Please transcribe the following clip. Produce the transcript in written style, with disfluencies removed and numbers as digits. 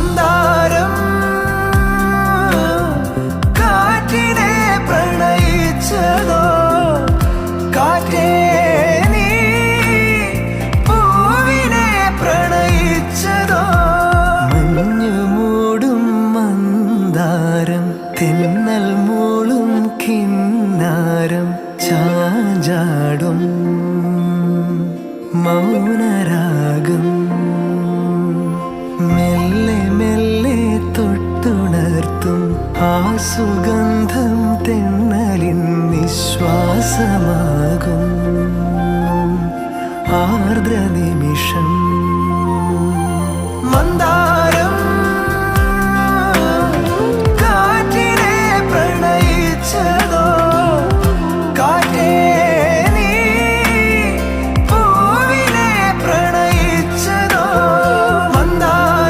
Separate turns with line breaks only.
മന്ദാരം കാറ്റിനെ പ്രണയിച്ചതോ, കാറ്റേ നീ പൂവിനെ പ്രണയിച്ചതോ. മഞ്ഞു മൂടും മന്ദാരം, തെന്നൽ മൂളും കിന്നാരം, ചാഞ്ചാടും മൗനരാഗം, മെല്ലെ മെല്ലെ തൊട്ടുണർത്തും ആ സുഗന്ധം തെന്നലിൻ നിശ്വാസമാകും ആർദ്ര നിമിഷം. മന്ദാരം